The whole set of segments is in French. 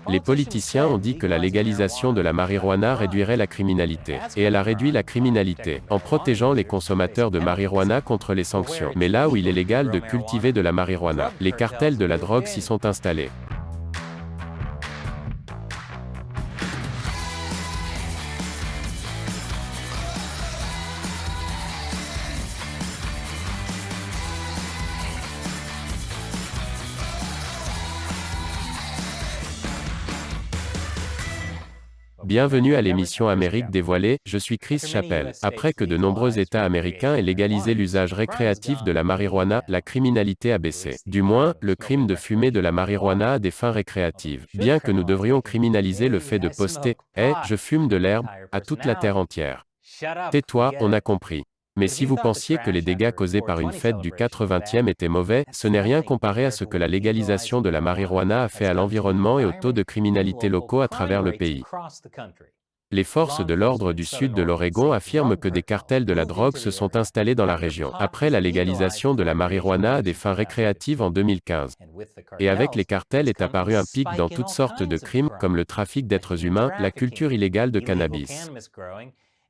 Les politiciens ont dit que la légalisation de la marijuana réduirait la criminalité. Et elle a réduit la criminalité, en protégeant les consommateurs de marijuana contre les sanctions. Mais là où il est légal de cultiver de la marijuana, les cartels de la drogue s'y sont installés. Bienvenue à l'émission Amérique dévoilée, je suis Chris Chappell. Après que de nombreux États américains aient légalisé l'usage récréatif de la marijuana, la criminalité a baissé. Du moins, le crime de fumer de la marijuana à des fins récréatives. Bien que nous devrions criminaliser le fait de poster « Hey, je fume de l'herbe » à toute la terre entière. Tais-toi, on a compris. Mais si vous pensiez que les dégâts causés par une fête du 80e étaient mauvais, ce n'est rien comparé à ce que la légalisation de la marijuana a fait à l'environnement et au taux de criminalité locaux à travers le pays. Les forces de l'ordre du sud de l'Oregon affirment que des cartels de la drogue se sont installés dans la région, après la légalisation de la marijuana à des fins récréatives en 2015. Et avec les cartels est apparu un pic dans toutes sortes de crimes, comme le trafic d'êtres humains, la culture illégale de cannabis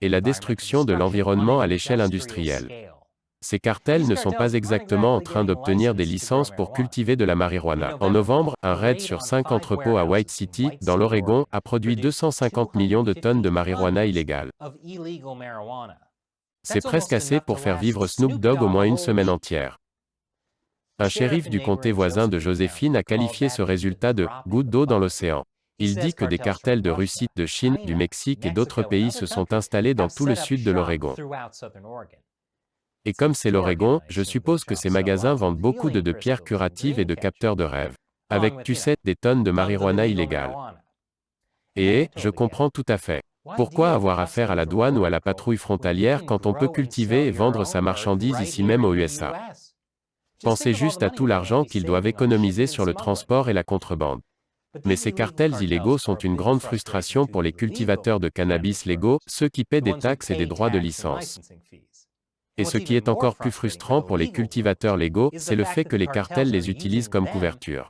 et la destruction de l'environnement à l'échelle industrielle. Ces cartels ne sont pas exactement en train d'obtenir des licences pour cultiver de la marijuana. En novembre, un raid sur 5 entrepôts à White City, dans l'Oregon, a produit 250 millions de tonnes de marijuana illégale. C'est presque assez pour faire vivre Snoop Dogg au moins une semaine entière. Un shérif du comté voisin de Joséphine a qualifié ce résultat de « goutte d'eau dans l'océan ». Il dit que des cartels de Russie, de Chine, du Mexique et d'autres pays se sont installés dans tout le sud de l'Oregon. Et comme c'est l'Oregon, je suppose que ces magasins vendent beaucoup de pierres curatives et de capteurs de rêve. Avec, tu sais, des tonnes de marijuana illégale. Et, je comprends tout à fait. Pourquoi avoir affaire à la douane ou à la patrouille frontalière quand on peut cultiver et vendre sa marchandise ici même aux USA? Pensez juste à tout l'argent qu'ils doivent économiser sur le transport et la contrebande. Mais ces cartels illégaux sont une grande frustration pour les cultivateurs de cannabis légaux, ceux qui paient des taxes et des droits de licence. Et ce qui est encore plus frustrant pour les cultivateurs légaux, c'est le fait que les cartels les utilisent comme couverture.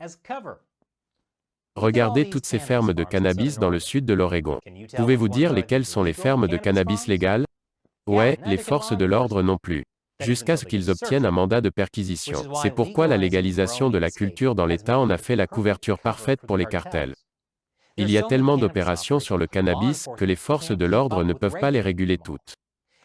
Regardez toutes ces fermes de cannabis dans le sud de l'Oregon. Pouvez-vous dire lesquelles sont les fermes de cannabis légales? Ouais, les forces de l'ordre non plus. Jusqu'à ce qu'ils obtiennent un mandat de perquisition. C'est pourquoi la légalisation de la culture dans l'État en a fait la couverture parfaite pour les cartels. Il y a tellement d'opérations sur le cannabis que les forces de l'ordre ne peuvent pas les réguler toutes.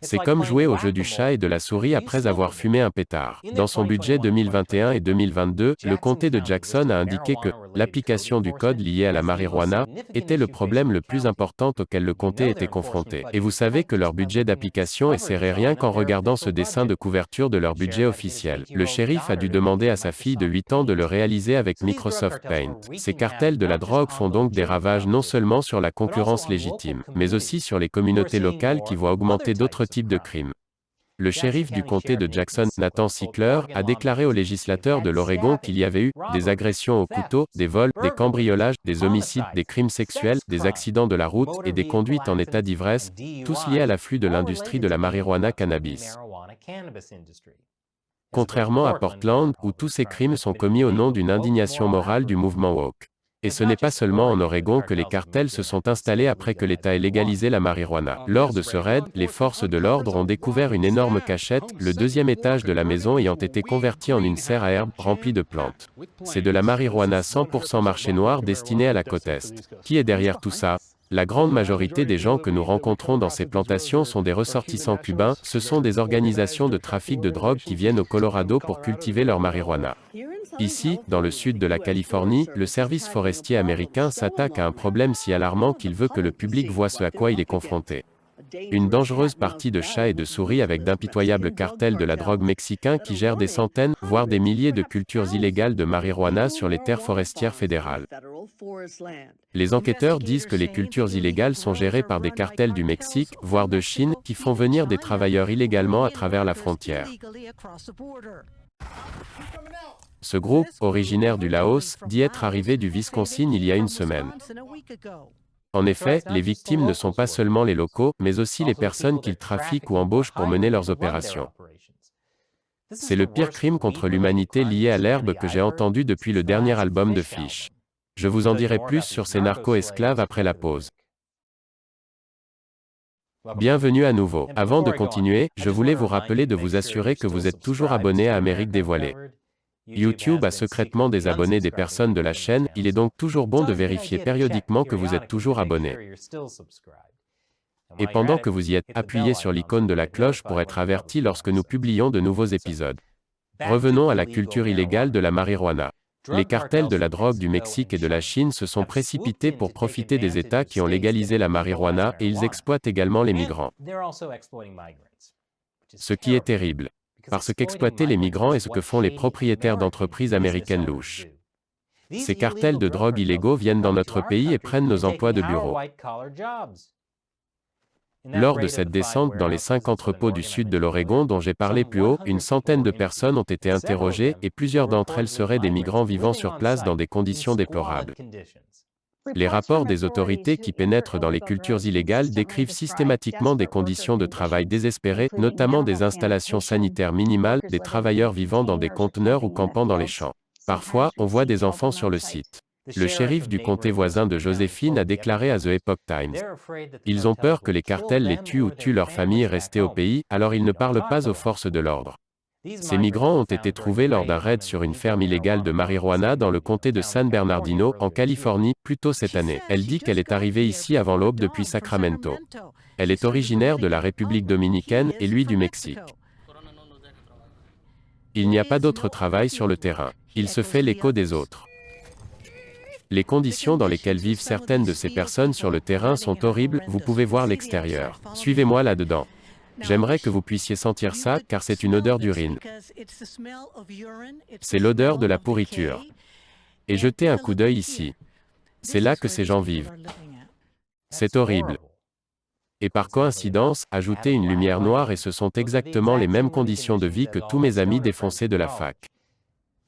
C'est comme jouer au jeu du chat et de la souris après avoir fumé un pétard. Dans son budget 2021 et 2022, le comté de Jackson a indiqué que l'application du code lié à la marijuana était le problème le plus important auquel le comté était confronté. Et vous savez que leur budget d'application est serré rien qu'en regardant ce dessin de couverture de leur budget officiel. Le shérif a dû demander à sa fille de 8 ans de le réaliser avec Microsoft Paint. Ces cartels de la drogue font donc des ravages non seulement sur la concurrence légitime, mais aussi sur les communautés locales qui voient augmenter d'autres types de crimes. Le shérif du comté de Jackson, Nathan Sickler, a déclaré aux législateurs de l'Oregon qu'il y avait eu des agressions au couteau, des vols, des cambriolages, des homicides, des crimes sexuels, des accidents de la route et des conduites en état d'ivresse, tous liés à l'afflux de l'industrie de la marijuana cannabis. Contrairement à Portland, où tous ces crimes sont commis au nom d'une indignation morale du mouvement woke. Et ce n'est pas seulement en Oregon que les cartels se sont installés après que l'État ait légalisé la marijuana. Lors de ce raid, les forces de l'ordre ont découvert une énorme cachette, le deuxième étage de la maison ayant été converti en une serre à herbe remplie de plantes. C'est de la marijuana 100% marché noir destinée à la côte Est. Qui est derrière tout ça? La grande majorité des gens que nous rencontrons dans ces plantations sont des ressortissants cubains, ce sont des organisations de trafic de drogue qui viennent au Colorado pour cultiver leur marijuana. Ici, dans le sud de la Californie, le service forestier américain s'attaque à un problème si alarmant qu'il veut que le public voie ce à quoi il est confronté. Une dangereuse partie de chats et de souris avec d'impitoyables cartels de la drogue mexicains qui gèrent des centaines, voire des milliers de cultures illégales de marijuana sur les terres forestières fédérales. Les enquêteurs disent que les cultures illégales sont gérées par des cartels du Mexique, voire de Chine, qui font venir des travailleurs illégalement à travers la frontière. Ce groupe, originaire du Laos, dit être arrivé du Wisconsin il y a une semaine. En effet, les victimes ne sont pas seulement les locaux, mais aussi les personnes qu'ils trafiquent ou embauchent pour mener leurs opérations. C'est le pire crime contre l'humanité lié à l'herbe que j'ai entendu depuis le dernier album de Fish. Je vous en dirai plus sur ces narco-esclaves après la pause. Bienvenue à nouveau. Avant de continuer, je voulais vous rappeler de vous assurer que vous êtes toujours abonné à Amérique dévoilée. YouTube a secrètement désabonné des personnes de la chaîne, il est donc toujours bon de vérifier périodiquement que vous êtes toujours abonné. Et pendant que vous y êtes, appuyez sur l'icône de la cloche pour être averti lorsque nous publions de nouveaux épisodes. Revenons à la culture illégale de la marijuana. Les cartels de la drogue du Mexique et de la Chine se sont précipités pour profiter des États qui ont légalisé la marijuana et ils exploitent également les migrants. Ce qui est terrible. Parce qu'exploiter les migrants est ce que font les propriétaires d'entreprises américaines louches. Ces cartels de drogue illégaux viennent dans notre pays et prennent nos emplois de bureau. Lors de cette descente dans les 5 entrepôts du sud de l'Oregon dont j'ai parlé plus haut, une centaine de personnes ont été interrogées et plusieurs d'entre elles seraient des migrants vivant sur place dans des conditions déplorables. Les rapports des autorités qui pénètrent dans les cultures illégales décrivent systématiquement des conditions de travail désespérées, notamment des installations sanitaires minimales, des travailleurs vivant dans des conteneurs ou campant dans les champs. Parfois, on voit des enfants sur le site. Le shérif du comté voisin de Joséphine a déclaré à The Epoch Times. Ils ont peur que les cartels les tuent ou tuent leurs familles restées au pays, alors ils ne parlent pas aux forces de l'ordre. Ces migrants ont été trouvés lors d'un raid sur une ferme illégale de marijuana dans le comté de San Bernardino, en Californie, plus tôt cette année. Elle dit qu'elle est arrivée ici avant l'aube depuis Sacramento. Elle est originaire de la République dominicaine et lui du Mexique. Il n'y a pas d'autre travail sur le terrain. Il se fait l'écho des autres. Les conditions dans lesquelles vivent certaines de ces personnes sur le terrain sont horribles, vous pouvez voir l'extérieur. Suivez-moi là-dedans. J'aimerais que vous puissiez sentir ça, car c'est une odeur d'urine. C'est l'odeur de la pourriture. Et jetez un coup d'œil ici. C'est là que ces gens vivent. C'est horrible. Et par coïncidence, ajoutez une lumière noire et ce sont exactement les mêmes conditions de vie que tous mes amis défoncés de la fac.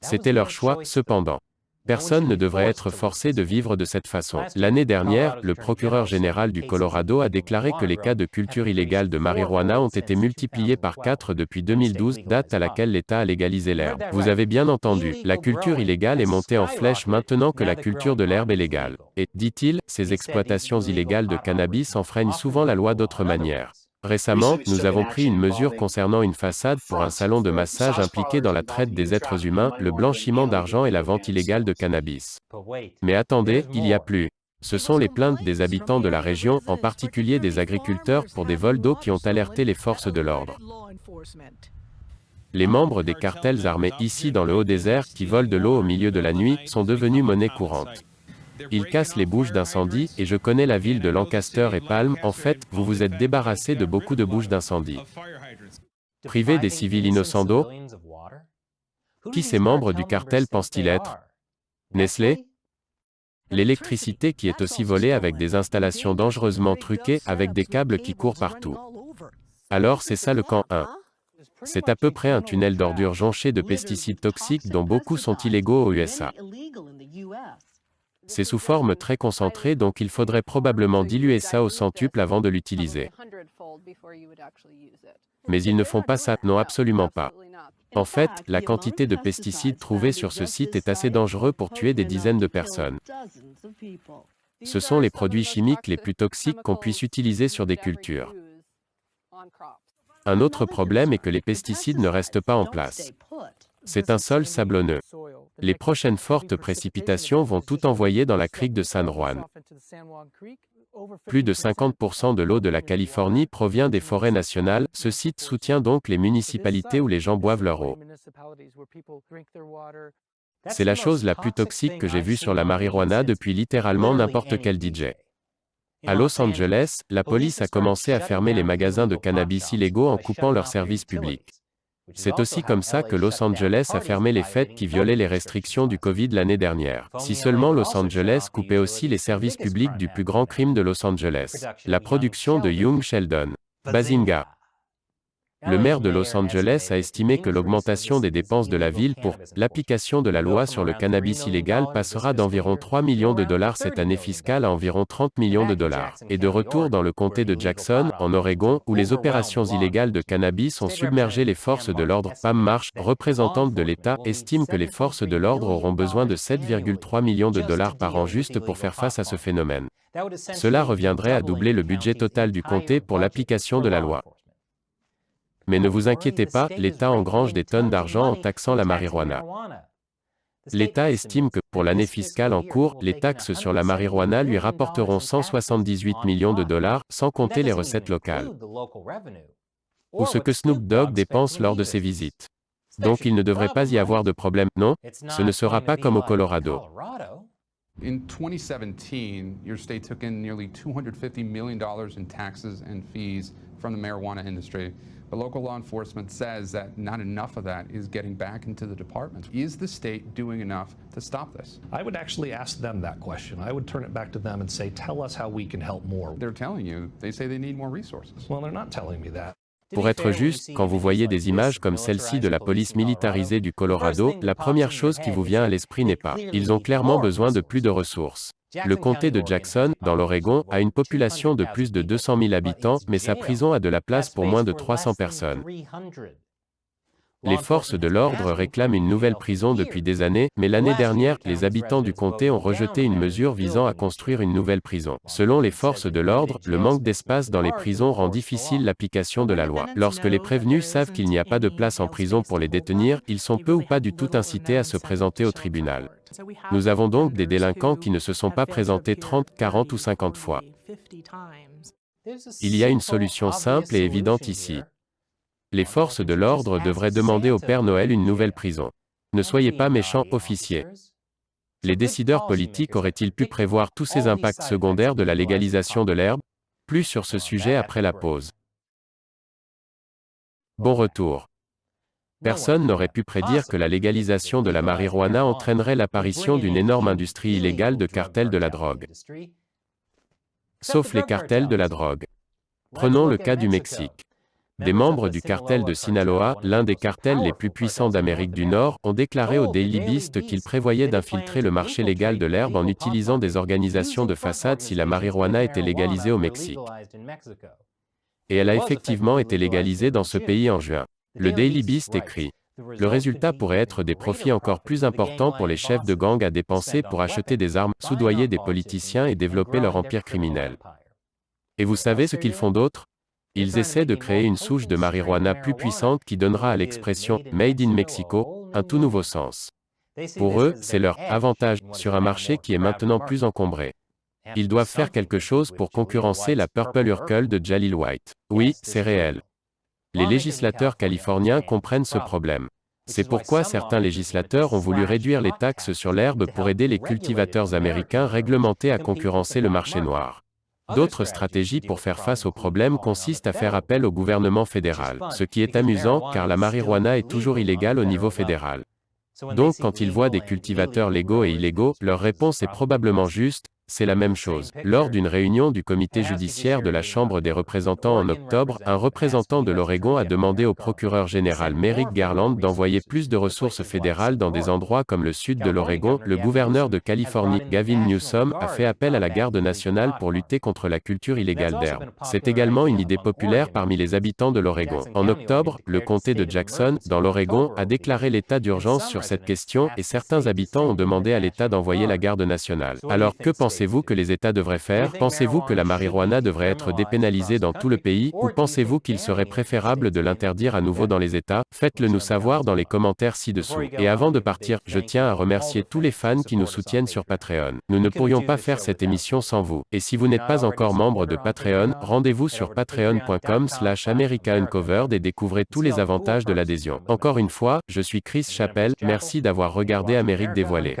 C'était leur choix, cependant. Personne ne devrait être forcé de vivre de cette façon. L'année dernière, le procureur général du Colorado a déclaré que les cas de culture illégale de marijuana ont été multipliés par 4 depuis 2012, date à laquelle l'État a légalisé l'herbe. Vous avez bien entendu, la culture illégale est montée en flèche maintenant que la culture de l'herbe est légale. Et, dit-il, ces exploitations illégales de cannabis enfreignent souvent la loi d'autre manière. Récemment, nous avons pris une mesure concernant une façade pour un salon de massage impliqué dans la traite des êtres humains, le blanchiment d'argent et la vente illégale de cannabis. Mais attendez, il y a plus. Ce sont les plaintes des habitants de la région, en particulier des agriculteurs pour des vols d'eau qui ont alerté les forces de l'ordre. Les membres des cartels armés ici dans le haut désert, qui volent de l'eau au milieu de la nuit, sont devenus monnaie courante. Ils cassent les bouches d'incendie, et je connais la ville de Lancaster et Palm, en fait, vous vous êtes débarrassé de beaucoup de bouches d'incendie. Priver des civils innocents d'eau? Qui ces membres du cartel pensent-ils être? Nestlé? L'électricité qui est aussi volée avec des installations dangereusement truquées, avec des câbles qui courent partout. Alors c'est ça le camp 1. C'est à peu près un tunnel d'ordures jonché de pesticides toxiques dont beaucoup sont illégaux aux USA. C'est sous forme très concentrée donc il faudrait probablement diluer ça au centuple avant de l'utiliser. Mais ils ne font pas ça, non absolument pas. En fait, la quantité de pesticides trouvés sur ce site est assez dangereux pour tuer des dizaines de personnes. Ce sont les produits chimiques les plus toxiques qu'on puisse utiliser sur des cultures. Un autre problème est que les pesticides ne restent pas en place. C'est un sol sablonneux. Les prochaines fortes précipitations vont tout envoyer dans la crique de San Juan. Plus de 50% de l'eau de la Californie provient des forêts nationales, ce site soutient donc les municipalités où les gens boivent leur eau. C'est la chose la plus toxique que j'ai vue sur la marijuana depuis littéralement n'importe quel DJ. À Los Angeles, la police a commencé à fermer les magasins de cannabis illégaux en coupant leurs services publics. C'est aussi comme ça que Los Angeles a fermé les fêtes qui violaient les restrictions du Covid l'année dernière. Si seulement Los Angeles coupait aussi les services publics du plus grand crime de Los Angeles, la production de Young Sheldon. Bazinga! Le maire de Los Angeles a estimé que l'augmentation des dépenses de la ville pour l'application de la loi sur le cannabis illégal passera d'environ 3 millions de dollars cette année fiscale à environ 30 millions de dollars. Et de retour dans le comté de Jackson, en Oregon, où les opérations illégales de cannabis ont submergé les forces de l'ordre, Pam Marsh, représentante de l'État, estime que les forces de l'ordre auront besoin de 7,3 millions de dollars par an juste pour faire face à ce phénomène. Cela reviendrait à doubler le budget total du comté pour l'application de la loi. Mais ne vous inquiétez pas, l'État engrange des tonnes d'argent en taxant la marijuana. L'État estime que, pour l'année fiscale en cours, les taxes sur la marijuana lui rapporteront 178 millions de dollars, sans compter les recettes locales. Ou ce que Snoop Dogg dépense lors de ses visites. Donc il ne devrait pas y avoir de problème, non? Ce ne sera pas comme au Colorado. In 2017, your state took in nearly $250 million in taxes and fees from the marijuana industry. But local law enforcement says that not enough of that is getting back into the department. Is the state doing enough to stop this? I would actually ask them that question. I would turn it back to them and say, tell us how we can help more. They're telling you, they say they need more resources. Well, they're not telling me that. Pour être juste, quand vous voyez des images comme celle-ci de la police militarisée du Colorado, la première chose qui vous vient à l'esprit n'est pas. Ils ont clairement besoin de plus de ressources. Le comté de Jackson, dans l'Oregon, a une population de plus de 200 000 habitants, mais sa prison a de la place pour moins de 300 personnes. Les forces de l'ordre réclament une nouvelle prison depuis des années, mais l'année dernière, les habitants du comté ont rejeté une mesure visant à construire une nouvelle prison. Selon les forces de l'ordre, le manque d'espace dans les prisons rend difficile l'application de la loi. Lorsque les prévenus savent qu'il n'y a pas de place en prison pour les détenir, ils sont peu ou pas du tout incités à se présenter au tribunal. Nous avons donc des délinquants qui ne se sont pas présentés 30, 40 ou 50 fois. Il y a une solution simple et évidente ici. Les forces de l'ordre devraient demander au Père Noël une nouvelle prison. Ne soyez pas méchants, officiers. Les décideurs politiques auraient-ils pu prévoir tous ces impacts secondaires de la légalisation de l'herbe? Plus sur ce sujet après la pause. Bon retour. Personne n'aurait pu prédire que la légalisation de la marijuana entraînerait l'apparition d'une énorme industrie illégale de cartels de la drogue. Sauf les cartels de la drogue. Prenons le cas du Mexique. Des membres du cartel de Sinaloa, l'un des cartels les plus puissants d'Amérique du Nord, ont déclaré au Daily Beast qu'ils prévoyaient d'infiltrer le marché légal de l'herbe en utilisant des organisations de façade si la marijuana était légalisée au Mexique. Et elle a effectivement été légalisée dans ce pays en juin. Le Daily Beast écrit: le résultat pourrait être des profits encore plus importants pour les chefs de gang à dépenser pour acheter des armes, soudoyer des politiciens et développer leur empire criminel. Et vous savez ce qu'ils font d'autre? Ils essaient de créer une souche de marijuana plus puissante qui donnera à l'expression « Made in Mexico » un tout nouveau sens. Pour eux, c'est leur « avantage » sur un marché qui est maintenant plus encombré. Ils doivent faire quelque chose pour concurrencer la Purple Urkel de Jaleel White. Oui, c'est réel. Les législateurs californiens comprennent ce problème. C'est pourquoi certains législateurs ont voulu réduire les taxes sur l'herbe pour aider les cultivateurs américains réglementés à concurrencer le marché noir. D'autres stratégies pour faire face au problème consistent à faire appel au gouvernement fédéral, ce qui est amusant car la marijuana est toujours illégale au niveau fédéral. Donc quand ils voient des cultivateurs légaux et illégaux, leur réponse est probablement juste: c'est la même chose. Lors d'une réunion du comité judiciaire de la Chambre des représentants en octobre, un représentant de l'Oregon a demandé au procureur général Merrick Garland d'envoyer plus de ressources fédérales dans des endroits comme le sud de l'Oregon. Le gouverneur de Californie, Gavin Newsom, a fait appel à la garde nationale pour lutter contre la culture illégale d'herbe. C'est également une idée populaire parmi les habitants de l'Oregon. En octobre, le comté de Jackson, dans l'Oregon, a déclaré l'état d'urgence sur cette question et certains habitants ont demandé à l'État d'envoyer la garde nationale. Alors, que pensez-vous que les États devraient faire? Pensez-vous que la marijuana devrait être dépénalisée dans tout le pays, ou pensez-vous qu'il serait préférable de l'interdire à nouveau dans les États? Faites-le nous savoir dans les commentaires ci-dessous. Et avant de partir, je tiens à remercier tous les fans qui nous soutiennent sur Patreon. Nous ne pourrions pas faire cette émission sans vous. Et si vous n'êtes pas encore membre de Patreon, rendez-vous sur patreon.com/AmericaUncovered et découvrez tous les avantages de l'adhésion. Encore une fois, je suis Chris Chappell, merci d'avoir regardé Amérique dévoilée.